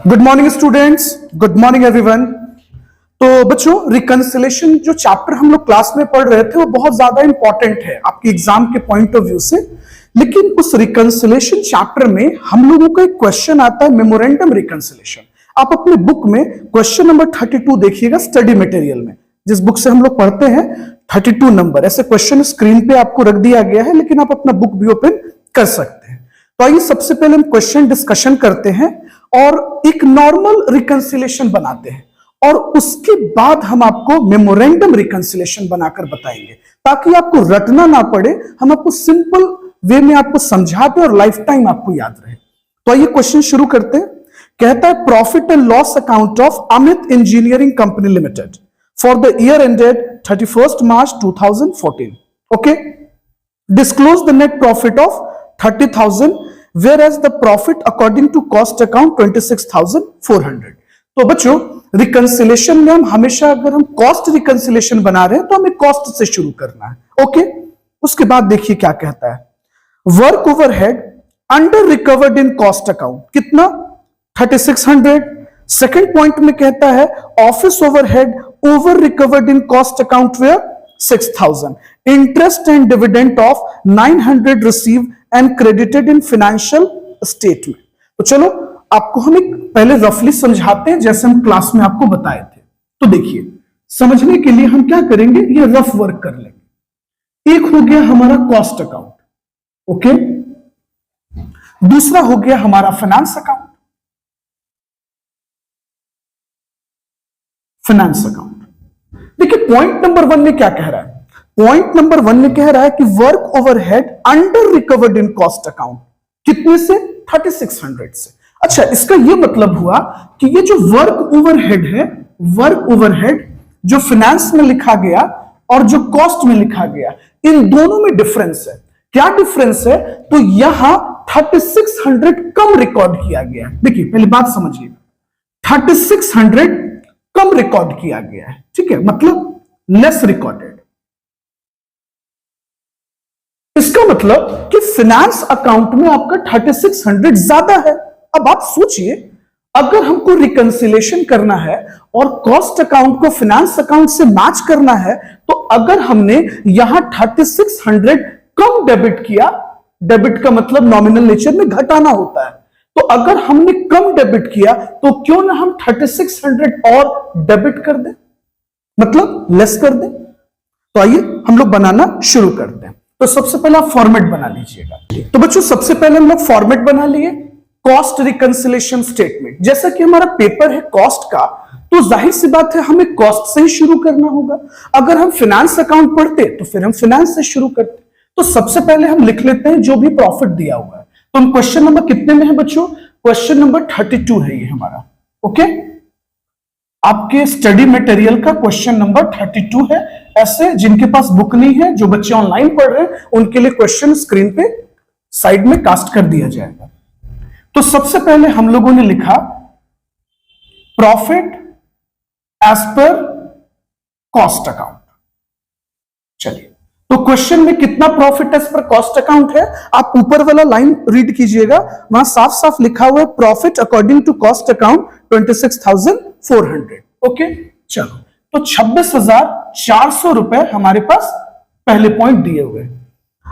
Good morning students, good morning everyone. तो बच्चों, reconciliation जो चैप्टर हम लोग क्लास में पढ़ रहे थे वो बहुत ज्यादा इंपॉर्टेंट है आपके एग्जाम के पॉइंट ऑफ व्यू से। लेकिन उस रिकंसिलेशन चैप्टर में हम लोगों का एक क्वेश्चन आता है, मेमोरेंडम रिकंसिलेशन। आप अपने बुक में क्वेश्चन नंबर 32 देखिएगा, स्टडी मटेरियल में जिस बुक से हम लोग पढ़ते हैं 32 नंबर। ऐसे क्वेश्चन स्क्रीन पे आपको रख दिया गया है, लेकिन आप अपना बुक भी ओपन कर सकते हैं। तो आइए सबसे पहले हम क्वेश्चन डिस्कशन करते हैं और एक नॉर्मल रिकंसिलेशन बनाते हैं, और उसके बाद हम आपको मेमोरेंडम रिकंसिलेशन बनाकर बताएंगे ताकि आपको रटना ना पड़े। हम आपको सिंपल वे में आपको समझाते और लाइफ टाइम आपको याद रहे। तो आइए क्वेश्चन शुरू करते हैं। कहता है profit and loss account of Amit engineering company limited for the year ended 31 March 2014। Okay, disclose the net profit of 30,000 whereas the profit according to cost account 26,400। तो बच्चों, रिकंसिलेशन में हम हमेशा अगर हम कॉस्ट रिकंसिलेशन बना रहे हैं तो हमें कॉस्ट से शुरू करना है। ओके, उसके बाद देखिए क्या कहता है। Work overhead under recovered in cost account कितना 3600। सेकंड पॉइंट में कहता है office overhead over recovered in cost account where 6,000। Interest and dividend of 900 receive and credited in financial statement. तो चलो आपको हम एक पहले रफली समझाते हैं जैसे हम क्लास में आपको बताए थे। तो देखिए, समझने के लिए हम क्या करेंगे, ये रफ वर्क कर लेंगे। एक हो गया हमारा कॉस्ट अकाउंट, ओके। दूसरा हो गया हमारा फाइनेंस अकाउंट, फाइनेंस अकाउंट। देखिए पॉइंट नंबर 1 में क्या कह रहा है। पॉइंट नंबर 1 में कह रहा है कि work overhead under recovered in cost account कितने से 3600 से। अच्छा, इसका यह मतलब हुआ कि ये जो वर्क ओवरहेड है, वर्क ओवरहेड जो फाइनेंस में लिखा गया और जो कॉस्ट में लिखा गया, इन दोनों में डिफरेंस है। क्या डिफरेंस है? तो यहां 3600 कम रिकॉर्ड किया गया है। देखिए पहली बात समझिए, 3600 कम रिकॉर्ड किया गया है, ठीक है, मतलब लेस रिकॉर्डेड। इसका मतलब कि फाइनेंस अकाउंट में आपका 3600 ज्यादा है। अब आप सोचिए, अगर हमको रिकंसिलेशन करना है और कॉस्ट अकाउंट को फाइनेंस अकाउंट से मैच करना है, तो अगर हमने यहां 3600 कम डेबिट किया, डेबिट का मतलब नॉमिनल नेचर में घटाना होता है, तो अगर हमने कम डेबिट किया तो क्यों ना हम 3600 और डेबिट कर दें, मतलब लेस कर दें। तो आइए हम लोग बनाना शुरू करते हैं। तो सबसे पहले आप फॉर्मेट बना लीजिएगा। तो बच्चों, सबसे पहले हम लोग फॉर्मेट बना लिए कॉस्ट रिकंसिलेशन स्टेटमेंट। जैसा कि हमारा पेपर है कॉस्ट का, तो जाहिर सी बात है हमें कॉस्ट से ही शुरू करना होगा। अगर हम फाइनेंस अकाउंट पढ़ते तो फिर हम फाइनेंस से शुरू करते। तो सबसे पहले हम लिख लेते हैं जो भी प्रॉफिट दिया हुआ है। तो हम क्वेश्चन नंबर कितने में है बच्चों? क्वेश्चन नंबर 32 है ये हमारा। ओके, आपके स्टडी मटेरियल का क्वेश्चन नंबर 32 है। ऐसे जिनके पास बुक नहीं है, जो बच्चे ऑनलाइन पढ़ रहे हैं, उनके लिए क्वेश्चन स्क्रीन पे साइड में कास्ट कर दिया जाएगा। तो सबसे पहले हम लोगों ने लिखा profit as per cost account. चलिए, तो क्वेश्चन में कितना profit as per cost account है, आप ऊपर वाला लाइन रीड कीजिएगा, वहां साफ साफ लिखा हुआ है profit according to cost account 26,400। Okay, चलो, तो 26,400 रुपए हमारे पास पहले पॉइंट दिए हुए।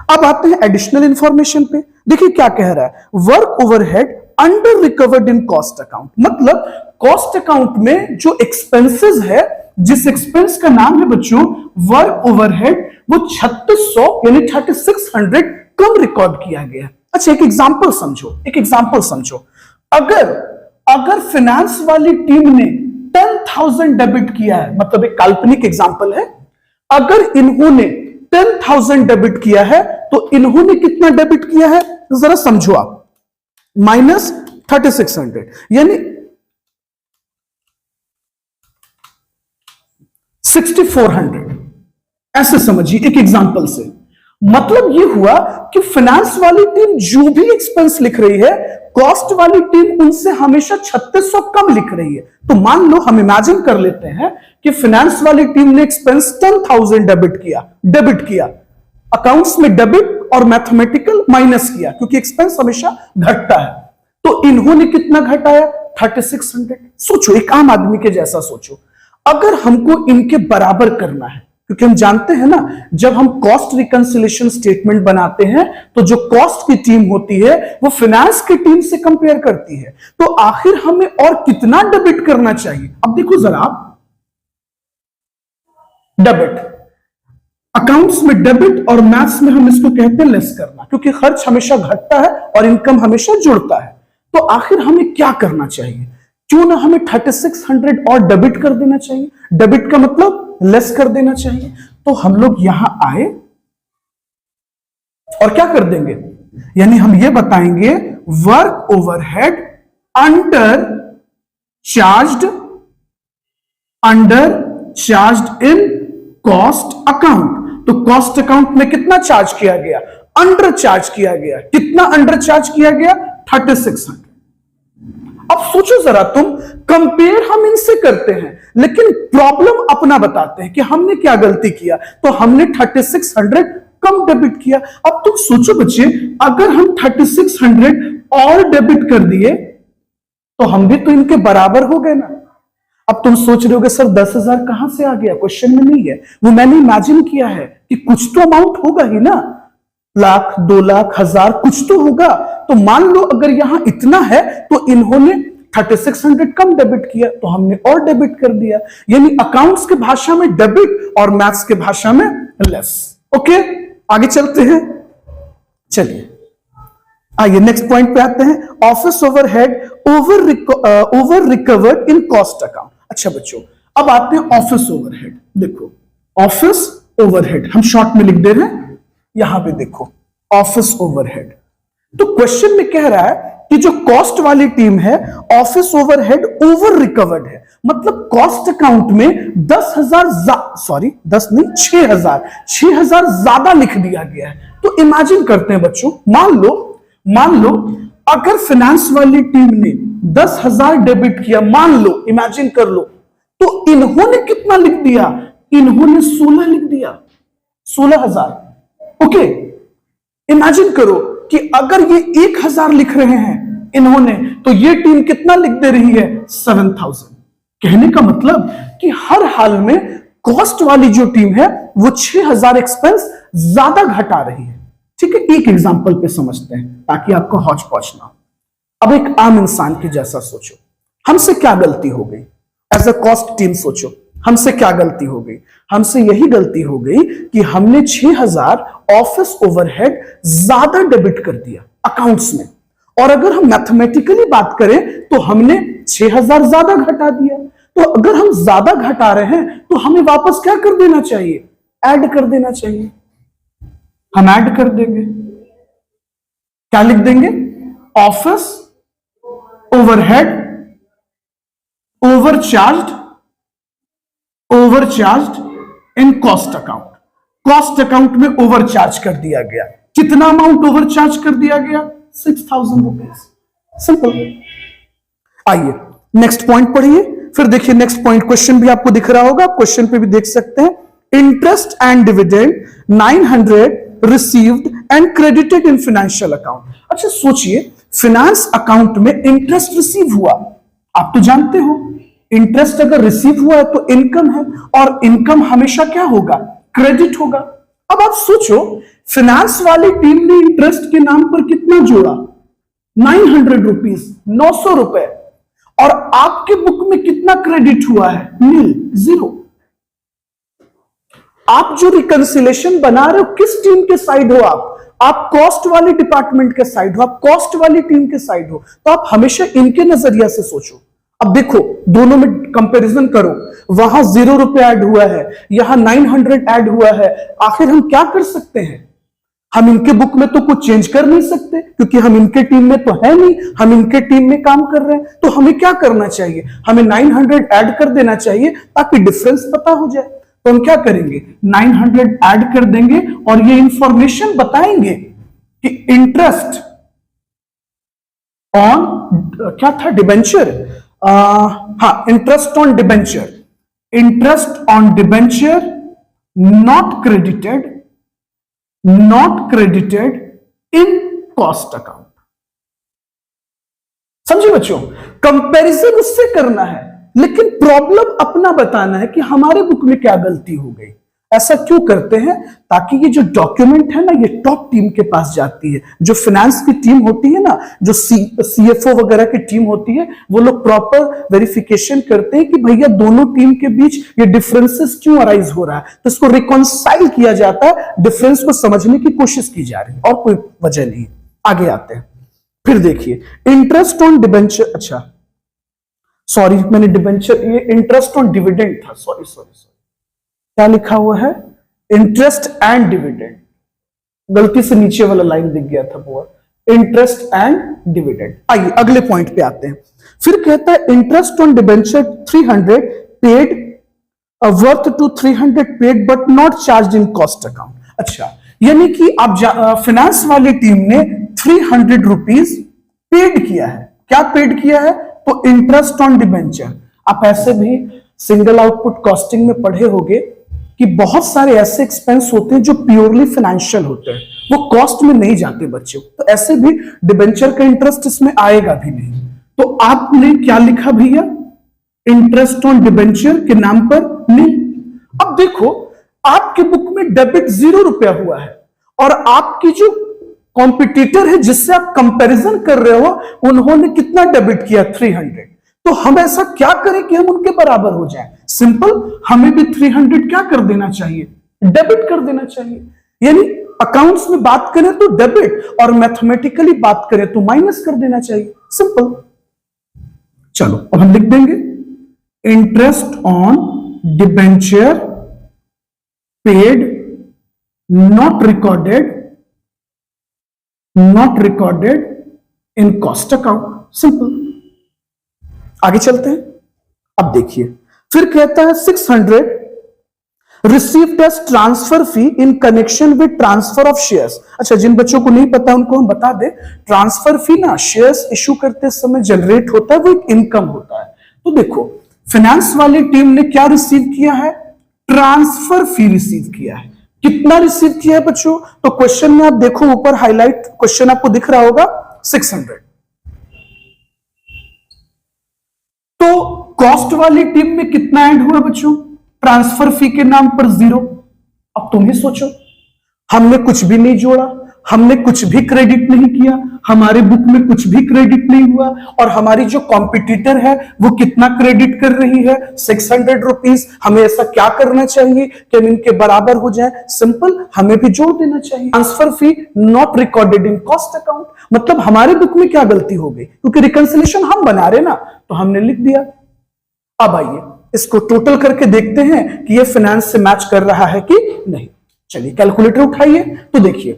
अब आते हैं एडिशनल इंफॉर्मेशन पे। देखिए क्या कह रहा है, work overhead under recovered in cost account, मतलब कॉस्ट अकाउंट में जो एक्सपेंसेस है, जिस एक्सपेंस का नाम है बच्चों वर्क ओवरहेड, वो 3600 यानी 3600 कम रिकॉर्ड किया गया। अच्छा, एक एग्जांपल समझो, एक एग्जांपल समझो। अगर फाइनेंस वाली टीम ने 10,000 डेबिट किया है, मतलब एक काल्पनिक एग्जांपल है, अगर इन्होंने 10,000 डेबिट किया है तो इन्होंने कितना डेबिट किया है जरा समझो आप, माइनस 3600 यानी 6400। ऐसे समझिए एक एग्जांपल से। मतलब ये हुआ कि फाइनेंस वाली टीम जो भी एक्सपेंस लिख रही है, कॉस्ट वाली टीम उनसे हमेशा 3600 कम लिख रही है। तो मान लो हम इमेजिन कर लेते हैं कि फाइनेंस वाली टीम ने एक्सपेंस 10,000 डेबिट किया, अकाउंट्स में डेबिट और मैथमेटिकल माइनस किया, क्योंकि एक्सपेंस हमेशा घटता है। तो इन्होंने कितना घटाया? 3600। सोचो, एक आम आदमी के जैसा सोचो, अगर हमको इनके बराबर करना है, क्योंकि हम जानते हैं ना, जब हम कॉस्ट रिकंसिलिएशन स्टेटमेंट बनाते हैं तो जो कॉस्ट की टीम होती है वो फाइनेंस की टीम से कंपेयर करती है, तो आखिर हमें और कितना डेबिट करना चाहिए। अब देखो जरा, डेबिट, अकाउंट्स में डेबिट और मैथ्स में हम इसको कहते हैं लेस करना, क्योंकि खर्च हमेशा घटता है और इनकम हमेशा जुड़ता है। तो आखिर हमें क्या करना चाहिए? क्यों ना हमें 3600 और डेबिट कर देना चाहिए। डेबिट का मतलब लेस कर देना चाहिए। तो हम लोग यहां आए और क्या कर देंगे, यानी हम ये बताएंगे work overhead under charged in cost account. तो कॉस्ट अकाउंट में कितना चार्ज किया गया? अंडर चार्ज किया गया। कितना अंडर चार्ज किया गया? 3600। अब सोचो जरा तुम, कंपेयर हम इनसे करते हैं लेकिन प्रॉब्लम अपना बताते हैं कि हमने क्या गलती किया। तो हमने 3600 कम डेबिट किया। अब तुम सोचो बच्चे, अगर हम 3600 और डेबिट कर दिए तो हम भी तो इनके बराबर हो गए ना। अब तुम सोच रहे होगे सर 10,000 कहां से आ गया? क्वेश्चन में नहीं है, वो मैंने इमेजिन किया है कि कुछ तो अमाउंट होगा ही ना, लाख, 2 लाख, 1000, कुछ तो होगा। तो मान लो अगर यहां इतना है तो इन्होंने 3600 कम डेबिट किया तो हमने और डेबिट कर दिया। यानी अकाउंट्स के भाषा में डेबिट और मैथ्स के भाषा में लेस। ओके, आगे चलते हैं। चलिए आइए नेक्स्ट पॉइंट पे आते हैं। Office overhead over recovered in cost account. अच्छा बच्चों, अब आते हैं ऑफिस ओवरहेड। देखो ऑफिस ओवरहेड हम शॉर्ट में लिख दे रहे हैं, यहां पे देखो ऑफिस ओवरहेड। तो क्वेश्चन में कह रहा है कि जो कॉस्ट वाली टीम है ऑफिस ओवरहेड ओवर रिकवर्ड है, मतलब कॉस्ट अकाउंट में 10 नहीं 6,000 ज्यादा लिख दिया गया है। तो इमेजिन करते हैं बच्चों, मान लो अगर फाइनेंस वाली टीम ने 10,000 डेबिट किया, मान लो, इमेजिन कर लो, तो इन्होंने कितना लिख दिया? इन्होंने 16 लिख दिया, 16,000। ओके, इमेजिन करो कि अगर ये 1,000 लिख रहे हैं इन्होंने, तो ये टीम कितना लिख दे रही है? 7,000। कहने का मतलब कि हर हाल में कॉस्ट वाली जो टीम है वो 6,000 एक्सपेंस ज्यादा घटा रही है। ठीक है, एक एग्जांपल पे समझते हैं ताकि आपको हौच पौच ना हो। अब एक आम इंसान के जैसा सोचो, हमसे क्या गलती हो गई? एज अ कॉस्ट टीम सोचो, हमसे क्या गलती हो गई? हमसे यही गलती हो गई कि हमने 6,000 ऑफिस ओवरहेड ज्यादा डेबिट कर दिया अकाउंट्स में, और अगर हम मैथमेटिकली बात करें तो हमने 6,000 ज्यादा घटा दिया। तो अगर हम ज्यादा घटा रहे हैं तो हमें वापस क्या कर देना चाहिए? ऐड कर देना चाहिए। हम ऐड कर देंगे, क्या लिख देंगे? Office overhead overcharged in cost account. Cost account में ओवरचार्ज कर दिया गया। कितना अमाउंट ओवरचार्ज कर दिया गया? 6,000 रुपीज। सिंपल। आइए नेक्स्ट पॉइंट पढ़िए, फिर देखिए नेक्स्ट पॉइंट क्वेश्चन भी आपको दिख रहा होगा, क्वेश्चन पे भी देख सकते हैं। Interest and dividend 900 received and credited in financial account. अच्छा सोचिए, फाइनेंस अकाउंट में इंटरेस्ट रिसीव हुआ, आप तो जानते हो इंटरेस्ट अगर रिसीव हुआ है तो इनकम है, और इनकम हमेशा क्या होगा? क्रेडिट होगा। अब आप सोचो, फाइनेंस वाली टीम ने इंटरेस्ट के नाम पर कितना जोड़ा? 900 रुपीज, 900 रुपए, और आपके बुक में कितना क्रेडिट हुआ है? नील, 0। आप जो रिकंसिलेशन बना रहे हो किस टीम के साइड हो? आप कॉस्ट वाले डिपार्टमेंट के साइड हो, आप कॉस्ट वाली टीम के साइड हो। तो आप हमेशा इनके नजरिया से सोचो। अब देखो दोनों में कंपैरिजन करो, वहां 0 रुपए ऐड हुआ है, यहां 900 ऐड हुआ है। आखिर हम क्या कर सकते हैं? हम इनके बुक में तो कुछ चेंज कर नहीं सकते क्योंकि हम इनके टीम में तो है नहीं, हम इनके टीम में काम कर रहे हैं। तो हमें क्या करना चाहिए? हमें 900 ऐड कर देना चाहिए ताकि डिफरेंस पता हो जाए। तो हम क्या करेंगे? 900 ऐड कर देंगे और ये इंफॉर्मेशन बताएंगे कि इंटरेस्ट ऑन क्या था? डिबेंचर। हाँ, interest on debenture, interest on debenture not credited in cost account. समझे बच्चों, कंपैरिजन उससे करना है लेकिन प्रॉब्लम अपना बताना है कि हमारे बुक में क्या गलती हो गई। ऐसा क्यों करते हैं? ताकि ये जो डॉक्यूमेंट है ना, ये टॉप टीम के पास जाती है। जो फाइनेंस की टीम होती है ना, जो सीएफओ वगैरह की टीम होती है, वो लोग प्रॉपर वेरिफिकेशन करते हैं कि भैया दोनों टीम के बीच ये डिफरेंसेस क्यों अराइज हो रहा है, तो इसको रिकॉन्साइल किया जाता है, डिफरेंस को समझने की कोशिश की जा रही है, और कोई वजह नहीं। आगे आते हैं, फिर देखिए इंटरेस्ट ऑन डिबेंचर, अच्छा सॉरी मैंने डिबेंचर, ये इंटरेस्ट ऑन डिविडेंड था, सॉरी सॉरी सॉरी, क्या लिखा हुआ है? इंटरेस्ट एंड डिविडेंड, गलती से नीचे वाला लाइन दिख गया था वो, इंटरेस्ट एंड डिविडेंड। आइए अगले पॉइंट पे आते हैं। फिर कहता है interest on debenture 300 paid worth to 300 paid but not charge in cost account. अच्छा, यानी कि आप फाइनेंस वाली टीम ने 300 रुपीज पेड किया है। क्या पेड किया है? तो इंटरेस्ट ऑन डिबेंचर। आप ऐसे भी सिंगल आउटपुट कॉस्टिंग में पढ़े होंगे कि बहुत सारे ऐसे एक्सपेंस होते हैं जो प्योरली फाइनेंशियल होते हैं, वो कॉस्ट में नहीं जाते बच्चों, तो ऐसे भी डिबेंचर का इंटरेस्ट इसमें आएगा भी नहीं। तो आपने क्या लिखा भैया? इंटरेस्ट ऑन डिबेंचर के नाम पर नहीं। अब देखो, आपके बुक में डेबिट 0 रुपया हुआ है और आपकी जो कॉम्पिटिटर है जिससे आप कंपैरिजन कर रहे हो, उन्होंने कितना डेबिट किया? 300। तो हम ऐसा क्या करें कि हम उनके बराबर हो जाएं? सिंपल, हमें भी 300 क्या कर देना चाहिए? डेबिट कर देना चाहिए। यानी अकाउंट्स में बात करें तो डेबिट, और मैथमेटिकली बात करें तो माइनस कर देना चाहिए। सिंपल। चलो अब हम लिख देंगे interest on debenture paid not recorded in cost account. Simple. आगे चलते हैं। अब देखिए, फिर कहता है 600 received as transfer fee in connection with transfer of shares. अच्छा, जिन बच्चों को नहीं पता उनको हम बता दें, ट्रांसफर फी ना शेयर्स इशू करते समय जनरेट होता है, वो एक इनकम होता है। तो देखो, फाइनेंस वाली टीम ने क्या रिसीव किया है? ट्रांसफर फी रिसीव किया है। कितना रिसीव किया है बच्चों? तो क्वेश्चन में आप देखो, ऊपर हाईलाइट क्वेश्चन आपको दिख रहा होगा 600। तो कॉस्ट वाली टीम में कितना ऐड हुआ बच्चों? ट्रांसफर फी के नाम पर 0। अब तुम ही सोचो, हमने कुछ भी नहीं जोड़ा, हमने कुछ भी क्रेडिट नहीं किया, हमारे बुक में कुछ भी क्रेडिट नहीं हुआ, और हमारी जो कॉम्पिटिटर है वो कितना क्रेडिट कर रही है? 600 रुपीज। हमें ऐसा क्या करना चाहिए कि हम इनके बराबर हो जाए? सिंपल, हमें भी जोड़ देना चाहिए। Transfer fee not recorded in cost account, मतलब हमारे बुक में क्या गलती हो गई? क्योंकि रिकंसिलिएशन हम बना रहे ना, तो हमने लिख दिया। अब आइए इसको टोटल करके देखते हैं कि ये फाइनेंस से मैच कर रहा है कि नहीं। चलिए कैलकुलेटर उठाइए, तो देखिए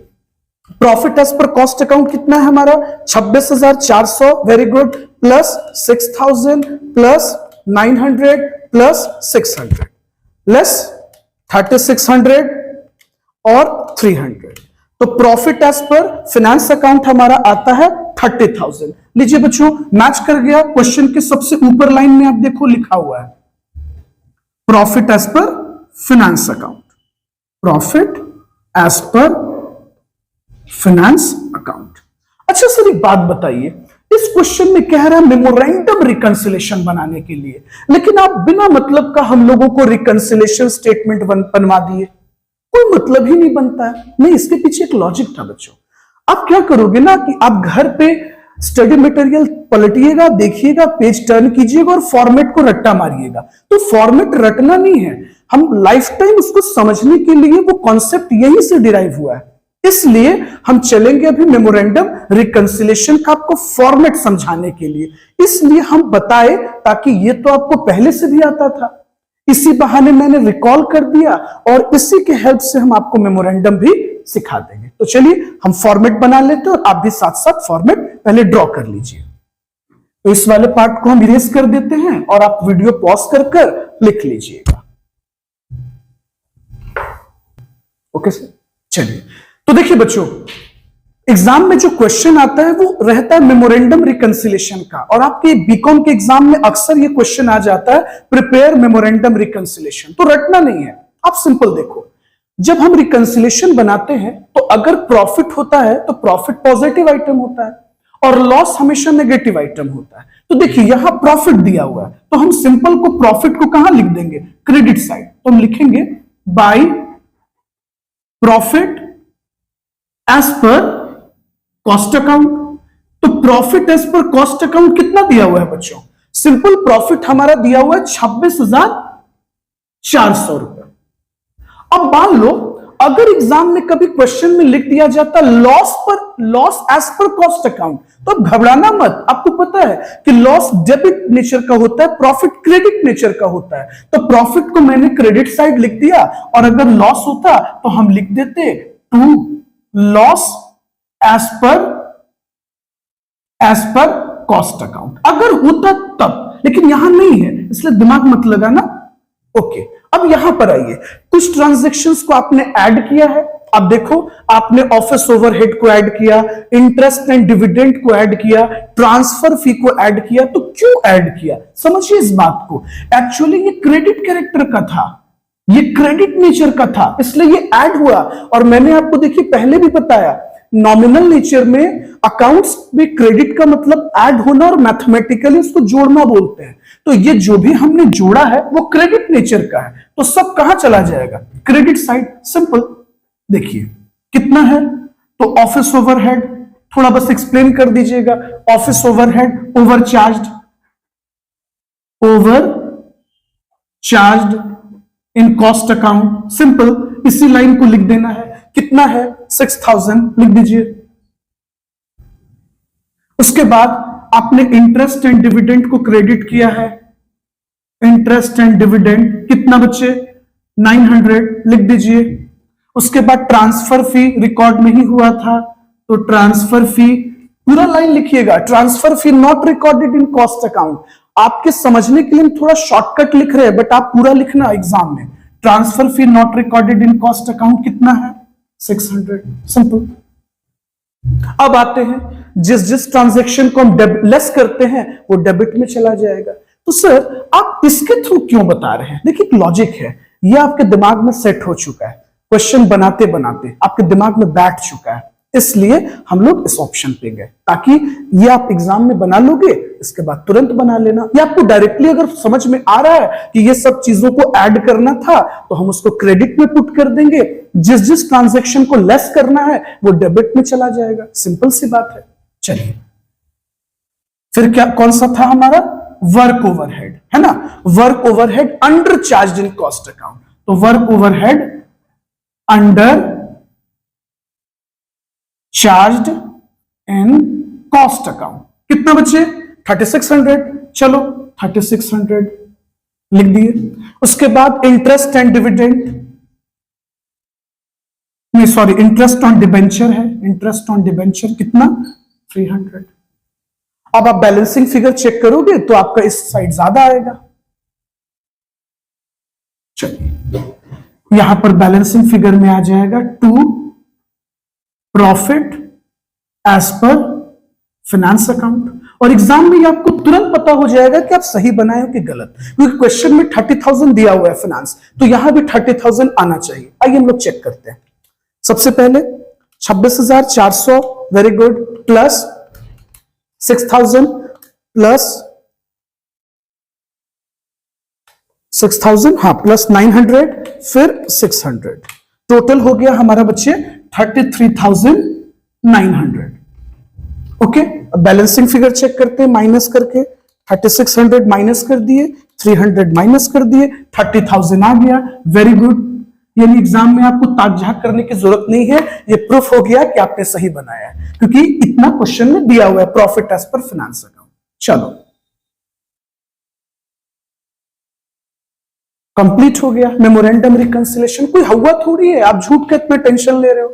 profit as per cost account कितना है हमारा? 26,400, very good, plus 6,000 plus 900 plus 600 less 3,600 और 300। तो profit as per finance account हमारा आता है 30,000। लीजिए बच्चों, मैच कर गया। क्वेश्चन के सबसे ऊपर लाइन में आप देखो लिखा हुआ है profit as per finance account, profit as per finance account. अच्छा सर, एक बात बताइए, इस क्वेश्चन में कह रहा है मेमोरेंडम रिकंसिलेशन बनाने के लिए, लेकिन आप बिना मतलब का हम लोगों को रिकंसिलेशन स्टेटमेंट बनवा दिए, कोई मतलब ही नहीं बनता है। नहीं, इसके पीछे एक लॉजिक था बच्चों। आप क्या करोगे ना कि आप घर पे स्टडी मटेरियल पलटिएगा, देखिएगा, पेज टर्न कीजिएगा और फॉर्मेट को रट्टा मारिएगा। तो फॉर्मेट रटना नहीं है, हम लाइफ टाइम उसको समझने के लिए, वो कॉन्सेप्ट यहीं से डिराइव हुआ है। इसलिए हम चलेंगे अभी मेमोरेंडम रिकंसिलेशन का आपको फॉर्मेट समझाने के लिए। इसलिए हम बताए, ताकि ये तो आपको पहले से भी आता था, इसी बहाने मैंने रिकॉल कर दिया, और इसी के हेल्प से हम आपको मेमोरेंडम भी सिखा देंगे। तो चलिए हम फॉर्मेट बना लेते हैं, और आप भी साथ साथ फॉर्मेट पहले ड्रॉ कर लीजिए। तो इस वाले पार्ट को हम इरेज कर देते हैं और आप वीडियो पॉज कर लिख लीजिएगा। ओके सर, चलिए। तो देखिए बच्चों, एग्जाम में जो क्वेश्चन आता है वो रहता है मेमोरेंडम रिकंसिलेशन का, और आपके बीकॉम के एग्जाम में अक्सर ये क्वेश्चन आ जाता है प्रिपेयर मेमोरेंडम रिकंसिलेशन। तो रटना नहीं है, आप सिंपल देखो, जब हम रिकंसिलेशन बनाते हैं तो अगर प्रॉफिट होता है तो प्रॉफिट पॉजिटिव आइटम होता है, और लॉस हमेशा नेगेटिव आइटम होता है। तो देखिए यहां प्रॉफिट दिया हुआ है, तो हम सिंपल को प्रॉफिट को कहां लिख देंगे, क्रेडिट साइड। तो हम लिखेंगे by profit as per cost account. तो profit as per cost account कितना दिया हुआ है बच्चों, सिंपल प्रॉफिट हमारा दिया हुआ है 26,400 रुपए। अब मान लो अगर एग्जाम में कभी क्वेश्चन में लिख दिया जाता loss as per cost account, तो अब घबराना मत। आपको पता है कि लॉस डेबिट नेचर का होता है, प्रॉफिट क्रेडिट नेचर का होता है। तो प्रॉफिट को मैंने क्रेडिट साइड लिख दिया, और अगर लॉस होता तो हम लिख देते to loss as per cost account, अगर होता तब। लेकिन यहां नहीं है, इसलिए दिमाग मत लगाना। ओके, अब यहां पर आइए, कुछ ट्रांजैक्शंस को आपने ऐड किया है। अब देखो, आपने ऑफिस ओवरहेड को ऐड किया, इंटरेस्ट एंड डिविडेंड को ऐड किया, ट्रांसफर फी को ऐड किया। तो क्यों ऐड किया, समझिए इस बात को। एक्चुअली ये क्रेडिट कैरेक्टर का था, ये क्रेडिट नेचर का था, इसलिए ये ऐड हुआ। और मैंने आपको देखिए पहले भी बताया, नॉमिनल नेचर में अकाउंट्स में क्रेडिट का मतलब ऐड होना और मैथमेटिकली उसको जोड़ना बोलते हैं। तो ये जो भी हमने जोड़ा है वो क्रेडिट नेचर का है, तो सब कहां चला जाएगा, क्रेडिट साइड। सिंपल, देखिए कितना है, तो ऑफिस ओवरहेड, थोड़ा बस एक्सप्लेन कर दीजिएगा। Office overhead overcharged in cost account, simple इसी लाइन को लिख देना है। कितना है, 6,000 लिख दीजिए। उसके बाद आपने इंटरेस्ट एंड डिविडेंड को क्रेडिट किया है, इंटरेस्ट एंड डिविडेंड कितना बच्चे, 900 लिख दीजिए। उसके बाद ट्रांसफर फी रिकॉर्ड नहीं हुआ था, तो ट्रांसफर फी पूरा लाइन लिखिएगा। Transfer fee not recorded in cost account, आपके समझने के लिए हम थोड़ा शॉर्टकट लिख रहे हैं, बट आप पूरा लिखना एग्जाम में। Transfer fee not recorded in cost account कितना है, 600, सिंपल। अब आते हैं, जिस ट्रांजैक्शन को हम लेस करते हैं वो डेबिट में चला जाएगा। तो सर आप इसके थ्रू क्यों बता रहे हैं, देखिए एक लॉजिक है, ये आपके दिमाग में सेट हो चुका है, क्वेश्चन बनाते बनाते आपके दिमाग में बैठ चुका है, इसलिए हम लोग इस ऑप्शन पे गए, ताकि ये आप एग्जाम में बना लोगे, इसके बाद तुरंत बना लेना। या आपको डायरेक्टली अगर समझ में आ रहा है कि ये सब चीजों को ऐड करना था, तो हम उसको क्रेडिट में पुट कर देंगे, जिस ट्रांजैक्शन को लेस करना है वो डेबिट में चला जाएगा। सिंपल सी बात है। चलिए फिर क्या, कौन सा था हमारा, वर्क ओवरहेड, है ना। Work overhead under charge in cost account, तो work overhead under charged in cost account कितना बचे, 3600। चलो 3600 लिख दिए। उसके बाद इंटरेस्ट एंड डिविडेंड, नहीं सॉरी, इंटरेस्ट ऑन डिबेंचर है, इंटरेस्ट ऑन डिबेंचर कितना, 300। अब आप बैलेंसिंग फिगर चेक करोगे तो आपका इस साइड ज्यादा आएगा। चलिए यहां पर बैलेंसिंग फिगर में आ जाएगा to profit as per finance account. और एग्जाम में आपको तुरंत पता हो जाएगा कि आप सही बनाए हो कि गलत, क्योंकि क्वेश्चन में 30,000 दिया हुआ है फाइनेंस, तो यहां भी 30,000 आना चाहिए। आइए हम लोग चेक करते हैं। सबसे पहले 26,400, वेरी गुड, प्लस 6,000 प्लस 6,000, हाँ प्लस 900, फिर 600, टोटल हो गया हमारा बच्चे 33,900। ओके, अब बैलेंसिंग फिगर चेक करते हैं माइनस करके। 3600 माइनस कर दिए, 300 माइनस कर दिए, 30,000 आ गया। वेरी गुड, यानी एग्जाम में आपको ताक झाक करने की जरूरत नहीं है, ये प्रूफ हो गया कि आपने सही बनाया है, क्योंकि इतना क्वेश्चन में दिया हुआ है profit as per finance account. चलो कंप्लीट हो गया मेमोरेंडम रिकंसिलेशन। कोई हुआ थोड़ी है, आप झूठ के इतना टेंशन ले रहे हो।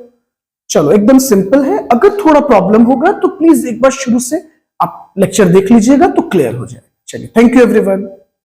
चलो एकदम सिंपल है, अगर थोड़ा प्रॉब्लम होगा तो प्लीज एक बार शुरू से आप लेक्चर देख लीजिएगा तो क्लियर हो जाए। चलिए, थैंक यू एवरीवन।